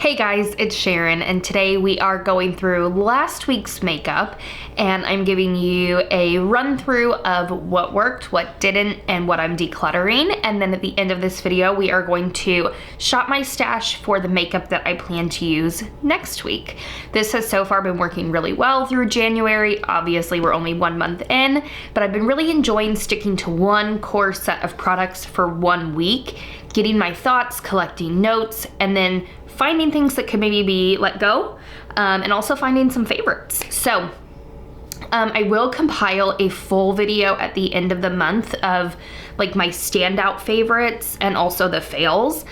Hey guys, it's Sharon, and today we are going through last week's makeup, and I'm giving you a run through of what worked, what didn't, and what I'm decluttering. And then at the end of this video, we are going to shop my stash for the makeup that I plan to use next week. This has so far been working really well through January. Obviously, we're only 1 month in, but I've been really enjoying sticking to one core set of products for 1 week, getting my thoughts, collecting notes, and then finding things that could maybe be let go, and also finding some favorites. So I will compile a full video at the end of the month of like my standout favorites and also the fails.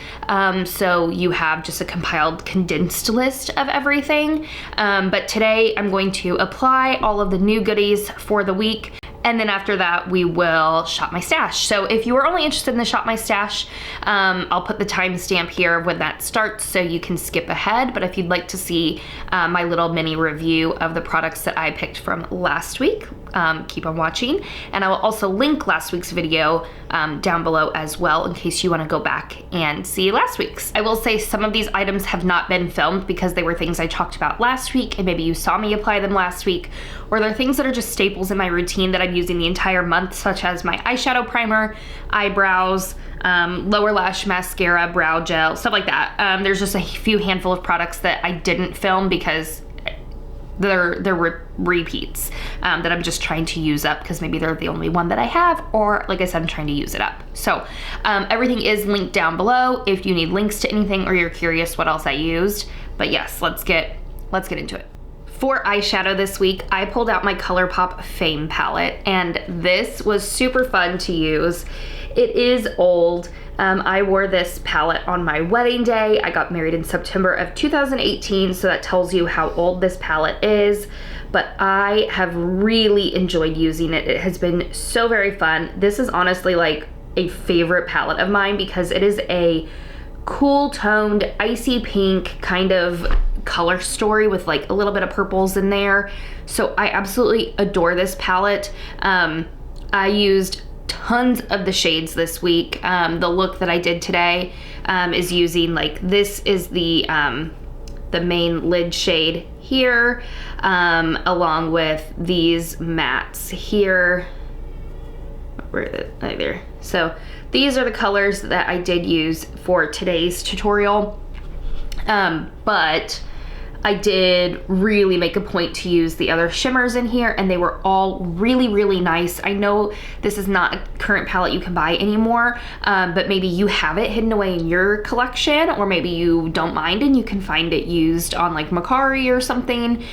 So you have just a compiled condensed list of everything. But today I'm going to apply all of the new goodies for the week. And then after that, we will shop my stash. So if you are only interested in the shop my stash, I'll put the timestamp here of when that starts so you can skip ahead. But if you'd like to see my little mini review of the products that I picked from last week, keep on watching. And I will also link last week's video down below as well in case you want to go back and see last week's. I will say some of these items have not been filmed because they were things I talked about last week and maybe you saw me apply them last week, or they're things that are just staples in my routine that I'm using the entire month, such as my eyeshadow primer, eyebrows, lower lash mascara, brow gel, stuff like that. There's just a few handful of products that I didn't film because they're repeats that I'm just trying to use up because maybe they're the only one that I have, or like I said, I'm trying to use it up. So everything is linked down below if you need links to anything or you're curious what else I used. But yes, let's get into it. For eyeshadow this week, I pulled out my ColourPop Fame palette, and this was super fun to use. It is old. I wore this palette on my wedding day. I got married in September of 2018, so that tells you how old this palette is, but I have really enjoyed using it. It has been so very fun. This is honestly like a favorite palette of mine because it is a cool toned, icy pink kind of color story with like a little bit of purples in there. So I absolutely adore this palette. I used tons of the shades this week. The look that I did today is using like, this is the main lid shade here, along with these mattes here. Where is it? Right there. So these are the colors that I did use for today's tutorial. But I did really make a point to use the other shimmers in here, and they were all really, really nice. I know this is not a current palette you can buy anymore, but maybe you have it hidden away in your collection, or maybe you don't mind and you can find it used on like Macari or something.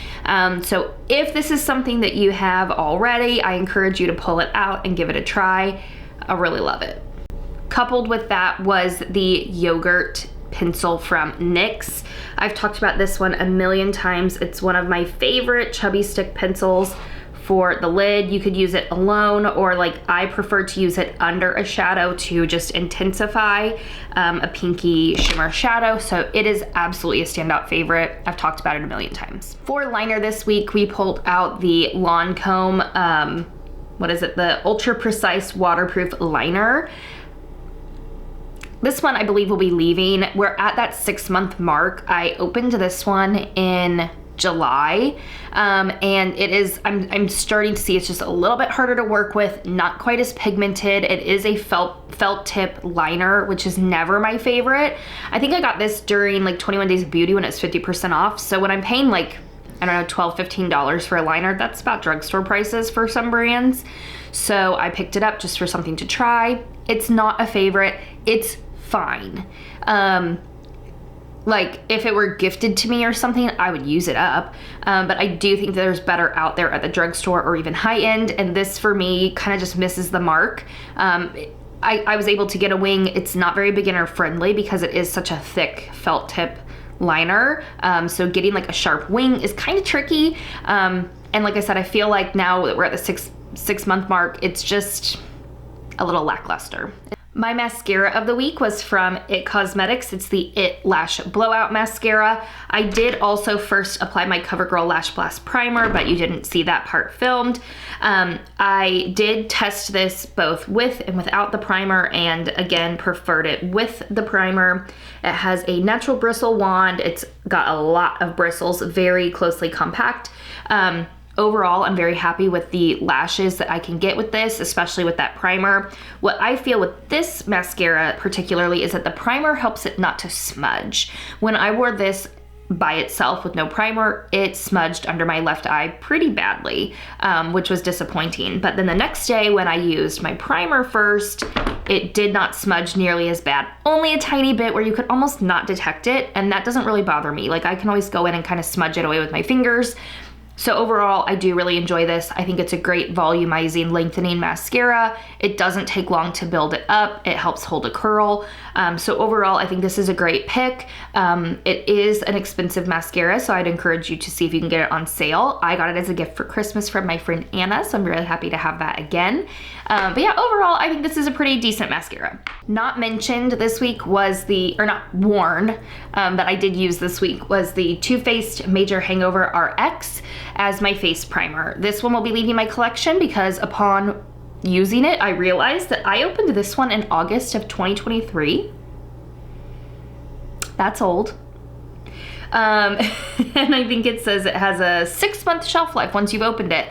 So if this is something that you have already, I encourage you to pull it out and give it a try. I really love it. Coupled with that was the yogurt pencil from NYX. I've talked about this one a million times. It's one of my favorite chubby stick pencils for the lid. You could use it alone, or like I prefer to use it under a shadow to just intensify a pinky shimmer shadow. So it is absolutely a standout favorite. I've talked about it a million times. For liner this week, we pulled out the Lancome, what is it? The Ultra Precise Waterproof Liner. This one I believe will be leaving. We're at that 6-month mark. I opened this one in July, and it is, I'm starting to see it's just a little bit harder to work with, not quite as pigmented. It is a felt tip liner, which is never my favorite. I think I got this during like 21 Days of Beauty when it's 50% off. So when I'm paying like, I don't know, $12, $15 for a liner, that's about drugstore prices for some brands. So I picked it up just for something to try. It's not a favorite. It's fine. Like if it were gifted to me or something, I would use it up. But I do think there's better out there at the drugstore or even high end. And this for me kind of just misses the mark. I was able to get a wing. It's not very beginner friendly because it is such a thick felt tip liner. So getting like a sharp wing is kind of tricky. And like I said, I feel like now that we're at the six month mark, it's just a little lackluster. My mascara of the week was from IT Cosmetics. It's the IT Lash Blowout Mascara. I did also first apply my CoverGirl Lash Blast Primer, but you didn't see that part filmed. I did test this both with and without the primer, and again, preferred it with the primer. It has a natural bristle wand. It's got a lot of bristles, very closely compact. Overall, I'm very happy with the lashes that I can get with this, especially with that primer. What I feel with this mascara particularly is that the primer helps it not to smudge. When I wore this by itself with no primer, it smudged under my left eye pretty badly, which was disappointing. But then the next day when I used my primer first, it did not smudge nearly as bad. Only a tiny bit where you could almost not detect it, and that doesn't really bother me. Like, I can always go in and kind of smudge it away with my fingers. So overall, I do really enjoy this. I think it's a great volumizing, lengthening mascara. It doesn't take long to build it up. It helps hold a curl. So overall, I think this is a great pick. It is an expensive mascara, so I'd encourage you to see if you can get it on sale. I got it as a gift for Christmas from my friend Anna, so I'm really happy to have that again. But yeah, overall, I think this is a pretty decent mascara. Not mentioned this week was or not worn, but I did use this week, was the Too Faced Major Hangover RX as my face primer. This one will be leaving my collection because upon using it, I realized that I opened this one in August of 2023. That's old. And I think it says it has a 6-month shelf life once you've opened it.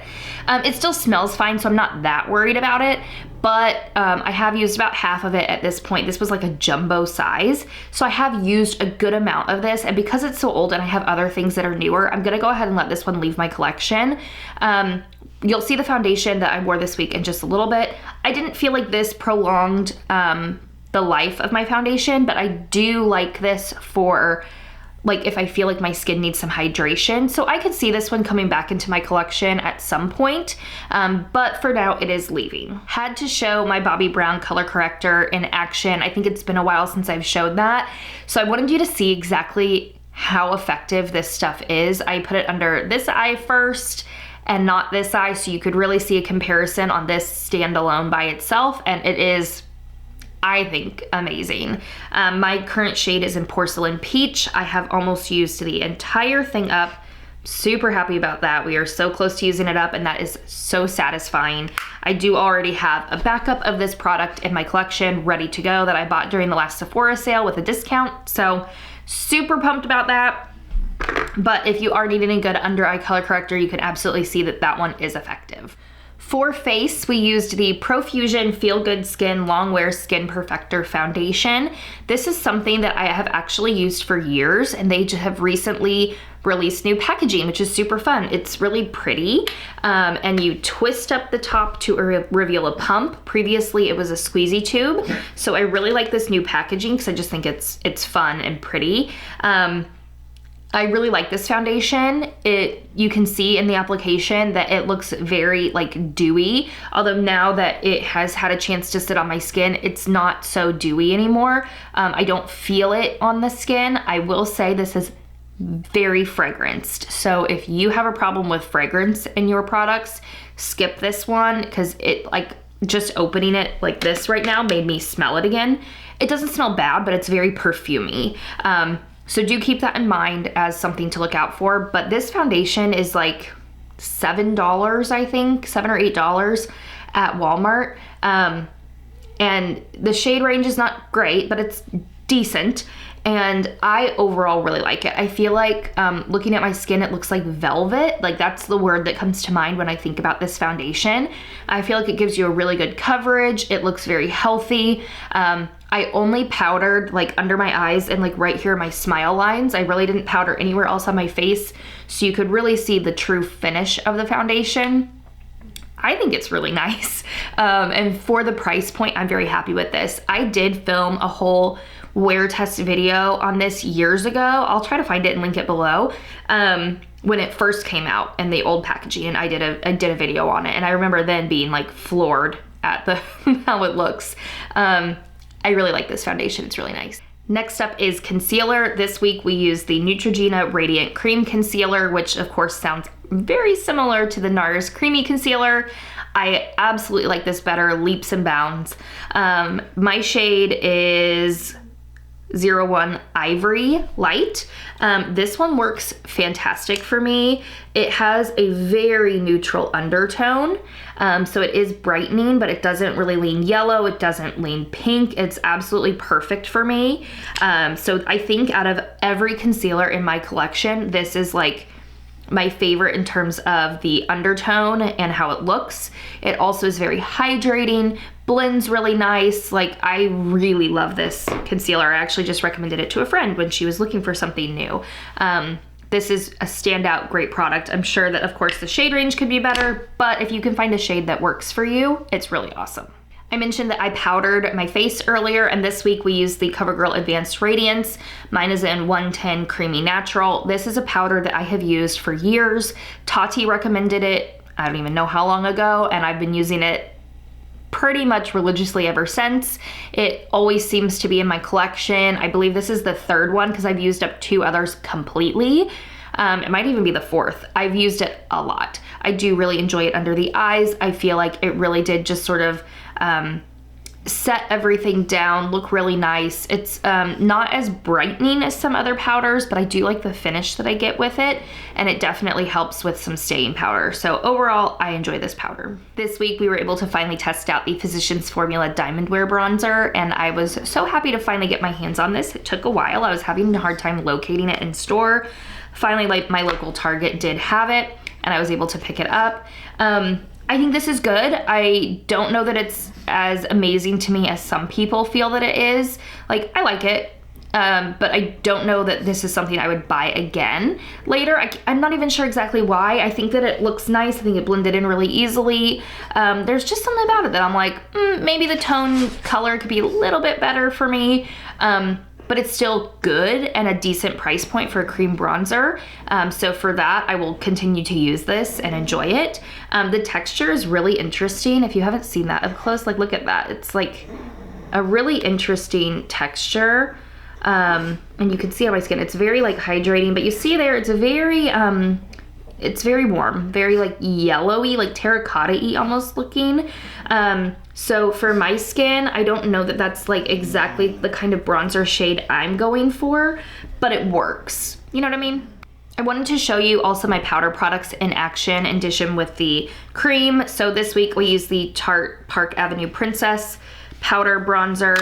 It still smells fine, so I'm not that worried about it, but I have used about half of it at this point. This was like a jumbo size, so I have used a good amount of this, and because it's so old and I have other things that are newer, I'm gonna go ahead and let this one leave my collection. You'll see the foundation that I wore this week in just a little bit. I didn't feel like this prolonged the life of my foundation, but I do like this for like if I feel like my skin needs some hydration. So I could see this one coming back into my collection at some point, but for now it is leaving. Had to show my Bobbi Brown color corrector in action. I think it's been a while since I've showed that. So I wanted you to see exactly how effective this stuff is. I put it under this eye first and not this eye, so you could really see a comparison on this standalone by itself, and it is, I think, amazing. My current shade is in Porcelain Peach. I have almost used the entire thing up. Super happy about that. We are so close to using it up, and that is so satisfying. I do already have a backup of this product in my collection ready to go that I bought during the last Sephora sale with a discount, so super pumped about that. But if you are needing a good under eye color corrector, you can absolutely see that that one is effective. For face, we used the Profusion Feel Good Skin Long Wear Skin Perfector Foundation. This is something that I have actually used for years, and they just have recently released new packaging, which is super fun. It's really pretty, and you twist up the top to reveal a pump. Previously, it was a squeezy tube, so I really like this new packaging because I just think it's fun and pretty. I really like this foundation. You can see in the application that it looks very like dewy, although now that it has had a chance to sit on my skin, it's not so dewy anymore. I don't feel it on the skin. I will say this is very fragranced. So if you have a problem with fragrance in your products, skip this one, because it, like, just opening it like this right now made me smell it again. It doesn't smell bad, but it's very perfumey. So do keep that in mind as something to look out for. But this foundation is like $7, I think, $7 or $8 at Walmart. And the shade range is not great, but it's decent. And I overall really like it. I feel like looking at my skin, it looks like velvet. Like, that's the word that comes to mind when I think about this foundation. I feel like it gives you a really good coverage. It looks very healthy. I only powdered like under my eyes and like right here in my smile lines. I really didn't powder anywhere else on my face, so you could really see the true finish of the foundation. I think it's really nice. And for the price point, I'm very happy with this. I did film a whole wear test video on this years ago. I'll try to find it and link it below. When it first came out in the old packaging, I did a video on it, and I remember then being like floored at the how it looks. I really like this foundation. It's really nice. Next up is concealer. This week we used the Neutrogena Radiant Cream Concealer, which of course sounds very similar to the NARS Creamy Concealer. I absolutely like this better, leaps and bounds. My shade is 01 Ivory Light. This one works fantastic for me. It has a very neutral undertone, so it is brightening, but it doesn't really lean yellow, it doesn't lean pink. It's absolutely perfect for me. So I think out of every concealer in my collection, this is like my favorite in terms of the undertone and how it looks. It also is very hydrating, blends really nice. Like, I really love this concealer. I actually just recommended it to a friend when she was looking for something new. This is a standout great product. I'm sure that of course the shade range could be better, but if you can find a shade that works for you, it's really awesome. I mentioned that I powdered my face earlier, and this week we used the Covergirl Advanced Radiance. Mine is in 110 Creamy Natural. This is a powder that I have used for years. Tati recommended it, I don't even know how long ago, and I've been using it pretty much religiously ever since. It always seems to be in my collection. I believe this is the third one because I've used up 2 others completely. It might even be the 4th. I've used it a lot. I do really enjoy it under the eyes. I feel like it really did just sort of set everything down, look really nice. It's not as brightening as some other powders, but I do like the finish that I get with it, and it definitely helps with some staying powder. So overall, I enjoy this powder. This week, we were able to finally test out the Physicians Formula Diamond Wear Bronzer, and I was so happy to finally get my hands on this. It took a while. I was having a hard time locating it in store. Finally, like, my local Target did have it, and I was able to pick it up. I think this is good. I don't know that it's as amazing to me as some people feel that it is. Like, I like it, but I don't know that this is something I would buy again later. I'm not even sure exactly why. I think that it looks nice. I think it blended in really easily. There's just something about it that I'm like, maybe the tone color could be a little bit better for me. But it's still good and a decent price point for a cream bronzer. So for that, I will continue to use this and enjoy it. The texture is really interesting. If you haven't seen that up close, like, look at that. It's like a really interesting texture. And you can see on my skin, it's very like hydrating, but you see there, it's very warm, very like yellowy, like terracotta-y almost looking. So for my skin, I don't know that that's like exactly the kind of bronzer shade I'm going for, but it works. You know what I mean? I wanted to show you also my powder products in action in addition with the cream. So this week we used the Tarte Park Avenue Princess powder bronzer.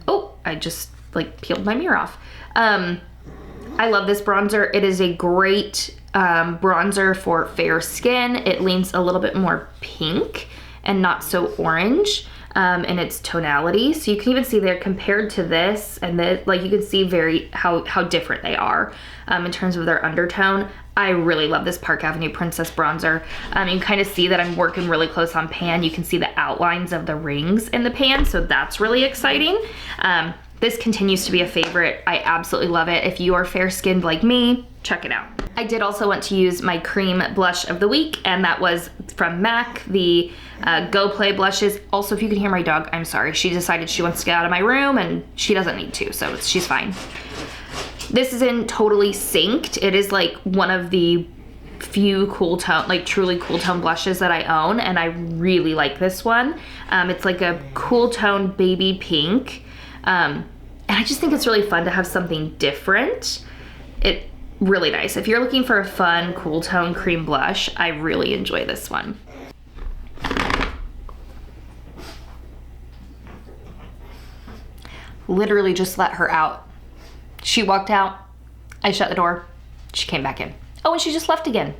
Oh, I just like peeled my mirror off. I love this bronzer. It is a great bronzer for fair skin. It leans a little bit more pink and not so orange in its tonality. So you can even see there compared to this and this, like, you can see how different they are in terms of their undertone. I really love this Park Avenue Princess bronzer. You can kind of see that I'm working really close on pan. You can see the outlines of the rings in the pan, so that's really exciting. This continues to be a favorite. I absolutely love it. If you are fair-skinned like me, check it out. I did also want to use my cream blush of the week, and that was from MAC, the Go Play blushes. Also, if you can hear my dog, I'm sorry. She decided she wants to get out of my room, and she doesn't need to, so she's fine. This is in Totally Synced. It is like one of the few cool tone, like truly cool tone blushes that I own, and I really like this one. It's like a cool tone baby pink. And I just think it's really fun to have something different. It really nice. If you're looking for a fun, cool tone cream blush, I really enjoy this one. Literally just let her out. She walked out, I shut the door, she came back in. Oh, and she just left again.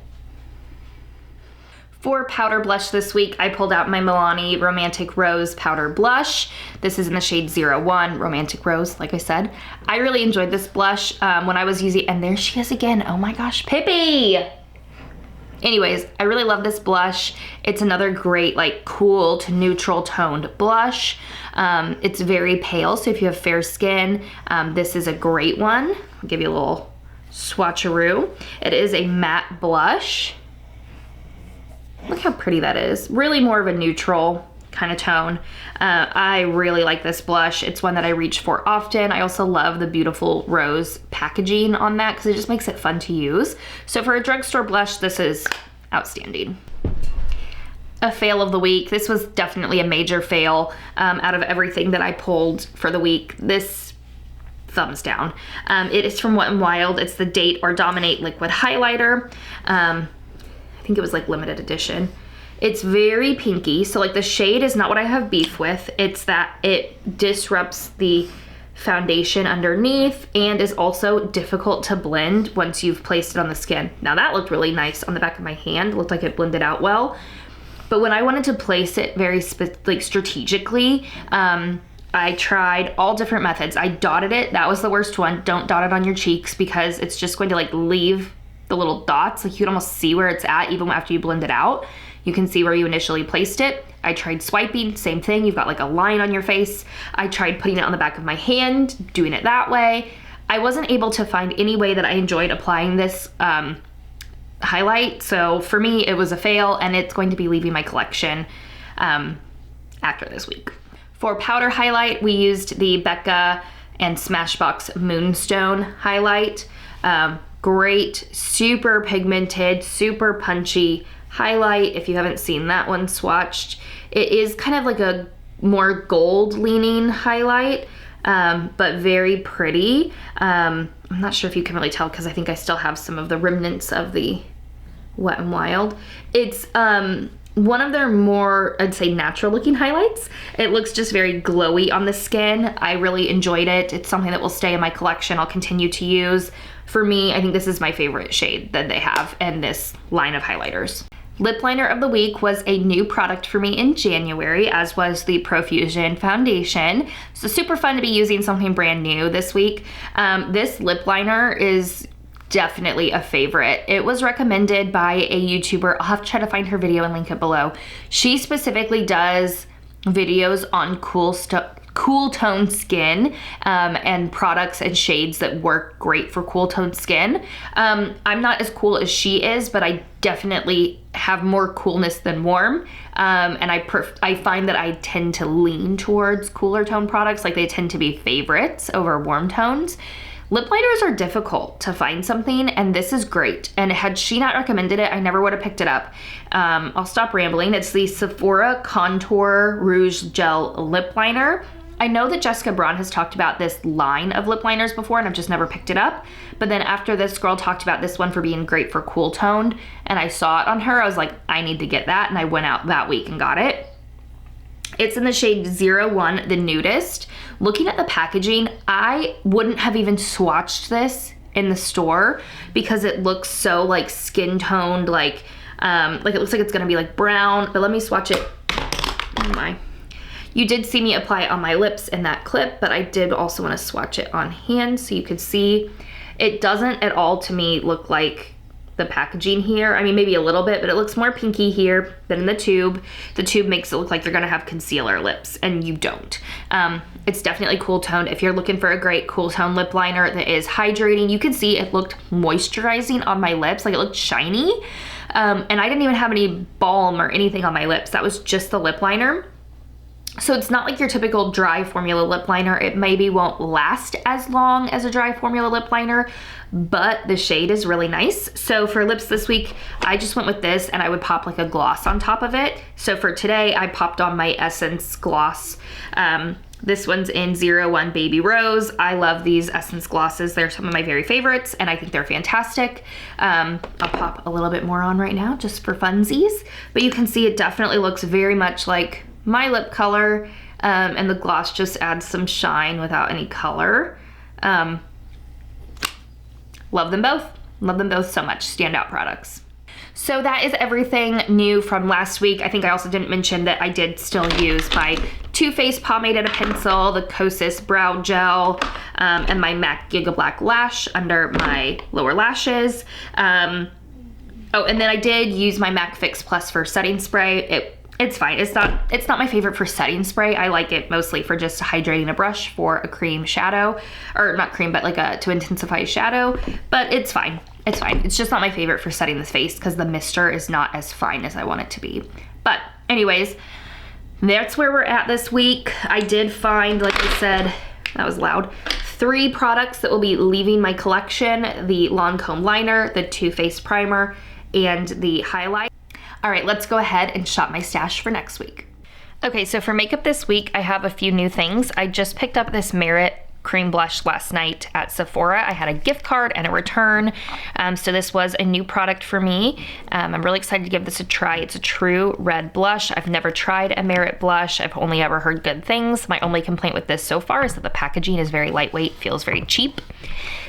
For powder blush this week, I pulled out my Milani Romantic Rose Powder Blush. This is in the shade 01, Romantic Rose, like I said. I really enjoyed this blush when I was using, and there she is again. Oh my gosh, Pippi! Anyways, I really love this blush. It's another great, like, cool to neutral toned blush. It's very pale, so if you have fair skin, this is a great one. I'll give you a little swatcheroo. It is a matte blush. Look how pretty that is. Really more of a neutral kind of tone. I really like this blush. It's one that I reach for often. I also love the beautiful rose packaging on that because it just makes it fun to use. So for a drugstore blush, this is outstanding. a fail of the week. This was definitely a major fail out of everything that I pulled for the week. This, thumbs down. It is from Wet n Wild. It's the Date or Dominate Liquid Highlighter. I think it was like limited edition. It's very pinky, so like the shade is not what I have beef with. It's that it disrupts the foundation underneath and is also difficult to blend once you've placed it on the skin. Now that looked really nice on the back of my hand. It looked like it blended out well. But when I wanted to place it very strategically, I tried all different methods. I dotted it. That was the worst one. Don't dot it on your cheeks because it's just going to like leave the little dots. Like you can almost see where it's at even after you blend it out. You can see where you initially placed it. I tried swiping, same thing. You've got like a line on your face. I tried putting it on the back of my hand, doing it that way. I wasn't able to find any way that I enjoyed applying this highlight. So for me, it was a fail and it's going to be leaving my collection after this week. For powder highlight, we used the Becca and Smashbox Moonstone highlight. Great, super pigmented, super punchy highlight. If you haven't seen that one swatched, it is kind of like a more gold leaning highlight, but very pretty. I'm not sure if you can really tell because I think I still have some of the remnants of the Wet n Wild. It's one of their more, I'd say, natural looking highlights. It looks just very glowy on the skin. I really enjoyed it. It's something that will stay in my collection. I'll continue to use. For me, I think this is my favorite shade that they have in this line of highlighters. Lip liner of the week was a new product for me in January, as was the Profusion foundation. So super fun to be using something brand new this week. This lip liner is definitely a favorite. It was recommended by a YouTuber. I'll have to try to find her video and link it below. She specifically does videos on cool tone skin and products and shades that work great for cool tone skin. I'm not as cool as she is, but I definitely have more coolness than warm. And I find that I tend to lean towards cooler tone products. Like they tend to be favorites over warm tones. Lip liners are difficult to find something, and this is great. And had she not recommended it, I never would have picked it up. I'll stop rambling. It's the Sephora Contour Rouge Gel Lip Liner. I know that Jessica Braun has talked about this line of lip liners before, and I've just never picked it up. But then after this girl talked about this one for being great for cool toned, and I saw it on her, I was like, I need to get that, and I went out that week and got it. It's in the shade 01, the Nudist. Looking at the packaging, I wouldn't have even swatched this in the store because it looks so like skin toned, like it looks like it's gonna be like brown, but let me swatch it. Oh my. You did see me apply it on my lips in that clip, but I did also want to swatch it on hand so you could see. It doesn't at all to me look like the packaging here. I mean, maybe a little bit, but it looks more pinky here than in the tube. The tube makes it look like you're gonna have concealer lips, and you don't. It's definitely cool toned. If you're looking for a great cool tone lip liner that is hydrating, you can see it looked moisturizing on my lips, like it looked shiny. And I didn't even have any balm or anything on my lips. That was just the lip liner. So it's not like your typical dry formula lip liner. It maybe won't last as long as a dry formula lip liner, but the shade is really nice. So for lips this week, I just went with this, and I would pop like a gloss on top of it. So for today, I popped on my Essence gloss. This one's in 01 Baby Rose. I love these Essence glosses. They're some of my very favorites, and I think they're fantastic. I'll pop a little bit more on right now just for funsies, but you can see it definitely looks very much like my lip color, and the gloss just adds some shine without any color. Love them both. Love them both so much. Standout products. So that is everything new from last week. I think I also didn't mention that I did still use my Faced Pomade and a pencil, the Kosas Brow Gel, and my MAC Giga Black Lash under my lower lashes. Oh, and then I did use my MAC Fix Plus for setting spray. It's fine. It's not my favorite for setting spray. I like it mostly for just hydrating a brush for a cream shadow, or not cream, but like to intensify shadow, but it's fine. It's fine. It's just not my favorite for setting the face because the mister is not as fine as I want it to be. But anyways, that's where we're at this week. I did find, like I said, that was loud, 3 products that will be leaving my collection: the Lancome liner, the Too Faced primer, and the highlight. All right, let's go ahead and shop my stash for next week. Okay, so for makeup this week, I have a few new things. I just picked up this Merit cream blush last night at Sephora. I had a gift card and a return, so this was a new product for me. I'm really excited to give this a try. It's a true red blush. I've never tried a Merit blush. I've only ever heard good things. My only complaint with this so far is that the packaging is very lightweight, feels very cheap.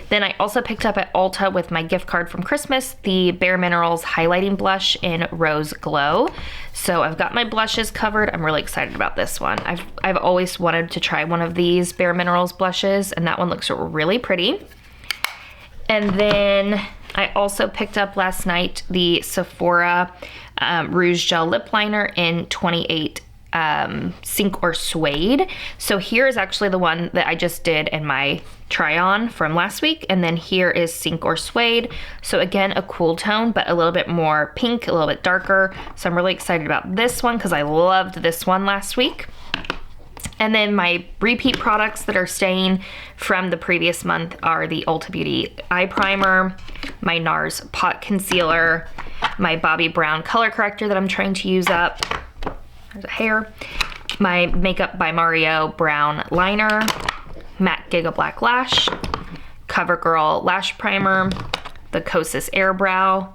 Then I also picked up at Ulta with my gift card from Christmas the Bare Minerals highlighting blush in Rose Glow. So I've got my blushes covered. I'm really excited about this one. I've always wanted to try one of these Bare Minerals blushes, and that one looks really pretty. And then I also picked up last night the Sephora Rouge Gel Lip Liner in 28 Sink or Suede. So here is actually the one that I just did in my try on from last week, and then here is Sink or Suede. So again, a cool tone, but a little bit more pink, a little bit darker. So I'm really excited about this one because I loved this one last week. And then my repeat products that are staying from the previous month are the Ulta Beauty Eye Primer, my NARS Pot Concealer, my Bobbi Brown Color Corrector that I'm trying to use up. There's a hair. My Makeup by Mario Brown Liner, Matte Giga Black Lash, Covergirl Lash Primer, the Kosas Air Brow,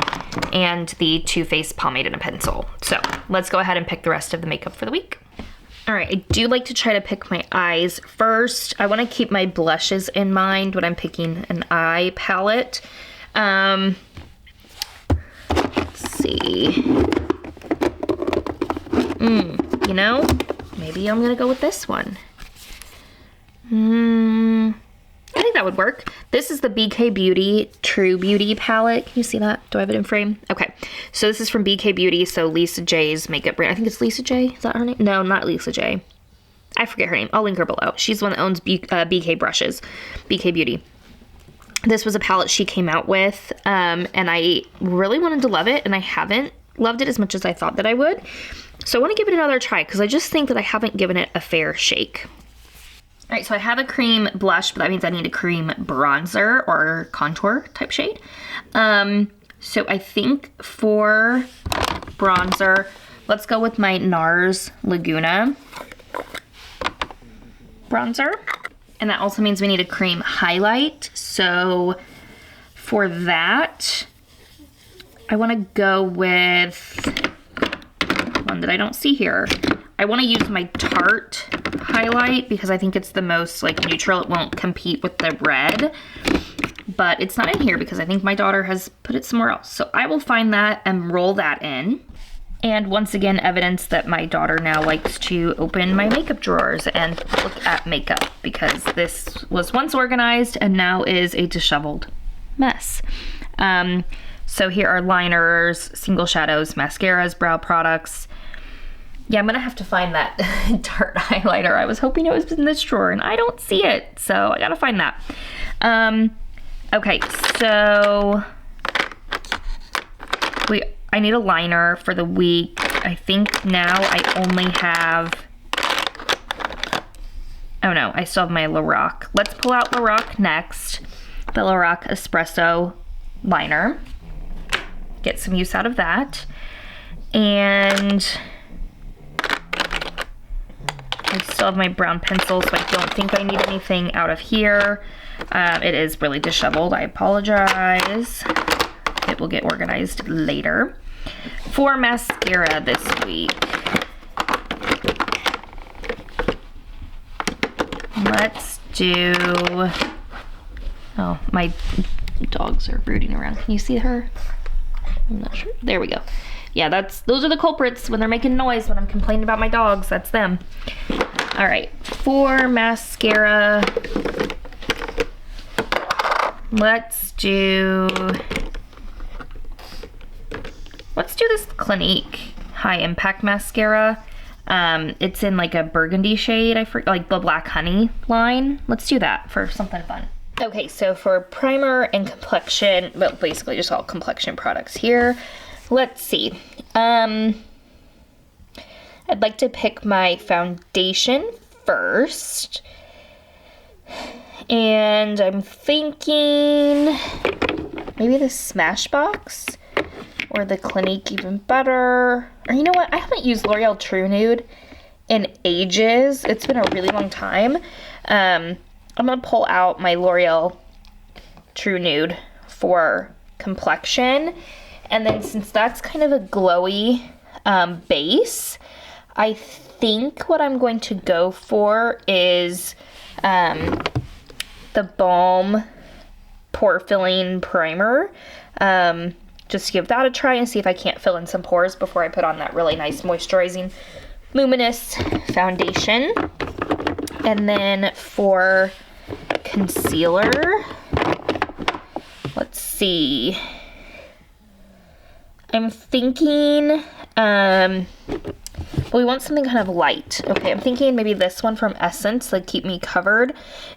and the Too Faced Pomade and a Pencil. So let's go ahead and pick the rest of the makeup for the week. All right, I do like to try to pick my eyes first. I want to keep my blushes in mind when I'm picking an eye palette. Let's see. You know, maybe I'm gonna go with this one. I think that would work. This is the BK Beauty True Beauty palette. Can you see that? Do I have it in frame? Okay, so this is from BK Beauty, so Lisa J's makeup brand. I think it's Lisa J, is that her name? No, not Lisa J. I forget her name. I'll link her below. She's the one that owns BK brushes, BK Beauty. This was a palette she came out with, and I really wanted to love it, and I haven't loved it as much as I thought that I would. So I want to give it another try because I just think that I haven't given it a fair shake. All right, so I have a cream blush, but that means I need a cream bronzer or contour type shade. So I think for bronzer, let's go with my NARS Laguna bronzer. And that also means we need a cream highlight. So for that, I want to go with one that I don't see here. I want to use my Tarte highlight because I think it's the most like neutral. It won't compete with the red, but it's not in here because I think my daughter has put it somewhere else. So I will find that and roll that in. And once again, evidence that my daughter now likes to open my makeup drawers and look at makeup because this was once organized and now is a disheveled mess. So here are liners, single shadows, mascaras, brow products. Yeah, I'm gonna have to find that Tarte highlighter. I was hoping it was in this drawer and I don't see it, so I gotta find that. Okay, so I need a liner for the week. I think now I only have, oh no, I still have my Lorac. Let's pull out Lorac next. The Lorac Espresso liner. Get some use out of that. And I still have my brown pencil, so I don't think I need anything out of here. It is really disheveled. I apologize. It will get organized later. For mascara this week, let's do, oh, my dogs are rooting around. Can you see her? I'm not sure. There we go. Yeah, those are the culprits when they're making noise when I'm complaining about my dogs. That's them. All right, for mascara, let's do this Clinique High Impact Mascara. It's in like a burgundy shade, like the Black Honey line. Let's do that for something fun. Okay, so for primer and complexion, well, basically just all complexion products here. Let's see. I'd like to pick my foundation first. And I'm thinking maybe the Smashbox or the Clinique even better. Or you know what? I haven't used L'Oreal True Nude in ages. It's been a really long time. I'm gonna pull out my L'Oreal True Nude for complexion. And then since that's kind of a glowy base, I think what I'm going to go for is the Balm Pore Filling Primer. Just give that a try and see if I can't fill in some pores before I put on that really nice moisturizing luminous foundation. And then for concealer, let's see. I'm thinking, well, we want something kind of light. Okay, I'm thinking maybe this one from Essence, like Keep Me Covered.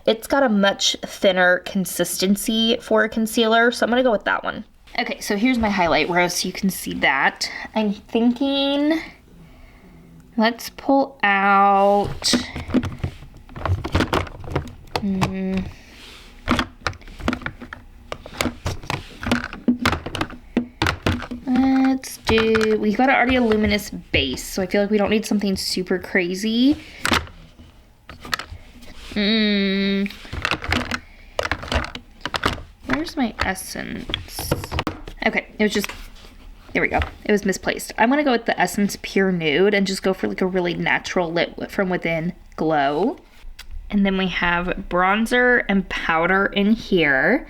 It's got a much thinner consistency for a concealer, so I'm gonna go with that one. Okay, so here's my highlight row so you can see that. I'm thinking, let's pull out, let's do, we got already a luminous base, so I feel like we don't need something super crazy. Where's my Essence? Okay, it was just, there we go. It was misplaced. I'm gonna go with the Essence Pure Nude and just go for like a really natural lit from within glow. And then we have bronzer and powder in here.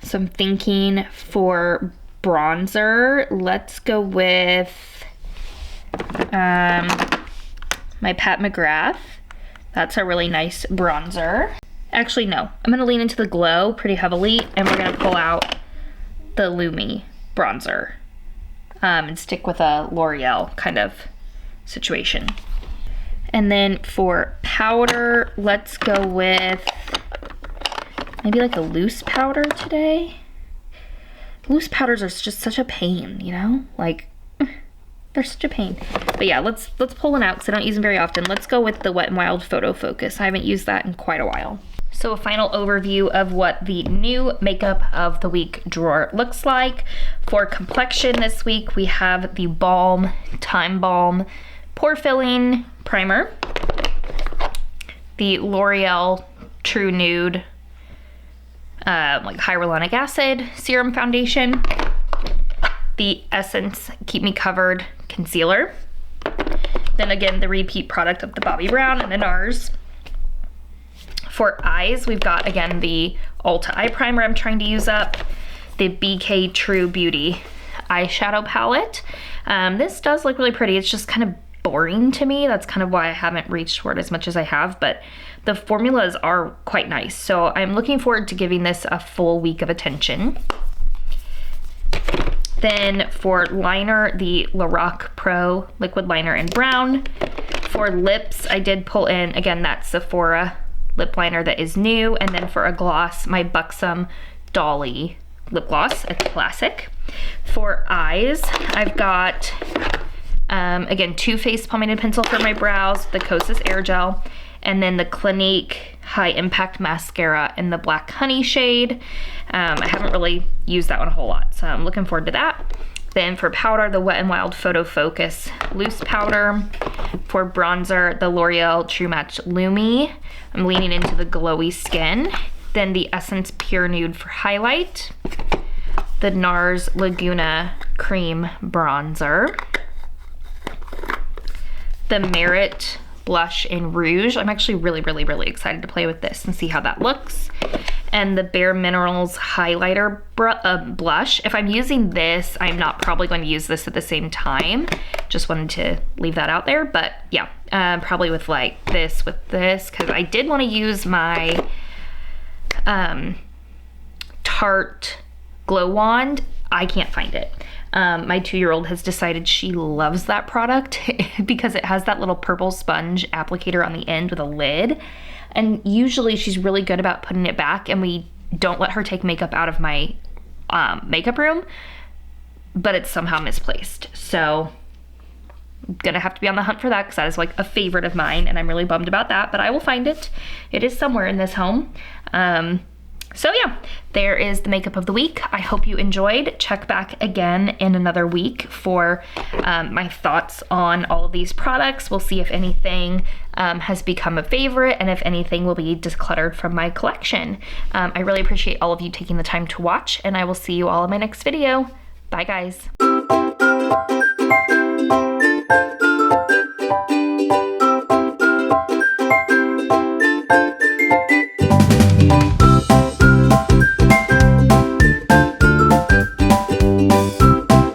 So I'm thinking for bronzer, let's go with my Pat McGrath. That's a really nice bronzer. Actually, no. I'm gonna lean into the glow pretty heavily and we're gonna pull out the Lumi bronzer and stick with a L'Oreal kind of situation. And then for powder, let's go with maybe like a loose powder today. Loose powders are just such a pain, you know? Like, they're such a pain. But yeah, let's pull one out because I don't use them very often. Let's go with the Wet n Wild Photo Focus. I haven't used that in quite a while. So a final overview of what the new makeup of the week drawer looks like. For complexion this week, we have the Balm Time Balm Pore Filling Primer, the L'Oreal True Nude like hyaluronic acid serum foundation, the Essence Keep Me Covered concealer, then again the repeat product of the Bobbi Brown and the NARS. For eyes, we've got again the Ulta eye primer I'm trying to use up, the BK True Beauty eyeshadow palette. This does look really pretty. It's just kind of boring to me. That's kind of why I haven't reached for it as much as I have, but the formulas are quite nice. So I'm looking forward to giving this a full week of attention. Then for liner, the Lorac Pro liquid liner in brown. For lips, I did pull in, again, that Sephora lip liner that is new. And then for a gloss, my Buxom Dolly lip gloss, a classic. For eyes, I've got, again, two Faced Pomade pencil for my brows, the Kosas Air Gel, and then the Clinique High Impact Mascara in the Black Honey shade. I haven't really used that one a whole lot, so I'm looking forward to that. Then for powder, the Wet n Wild Photo Focus loose powder. For bronzer, the L'Oreal True Match Lumi. I'm leaning into the glowy skin. Then the Essence Pure Nude for highlight. The NARS Laguna Cream Bronzer. The Merit Blush in Rouge. I'm actually really excited to play with this and see how that looks. And the Bare Minerals Highlighter Blush. If I'm using this, I'm not probably going to use this at the same time. Just wanted to leave that out there. But yeah, probably with like this with this, because I did want to use my Tarte Glow Wand. I can't find it. My 2-year-old has decided she loves that product because it has that little purple sponge applicator on the end with a lid. And usually she's really good about putting it back, and we don't let her take makeup out of my makeup room, but it's somehow misplaced. So I'm gonna have to be on the hunt for that because that is like a favorite of mine, and I'm really bummed about that, but I will find it. It is somewhere in this home. So yeah, there is the makeup of the week. I hope you enjoyed. Check back again in another week for my thoughts on all of these products. We'll see if anything has become a favorite and if anything will be decluttered from my collection. I really appreciate all of you taking the time to watch, and I will see you all in my next video. Bye guys.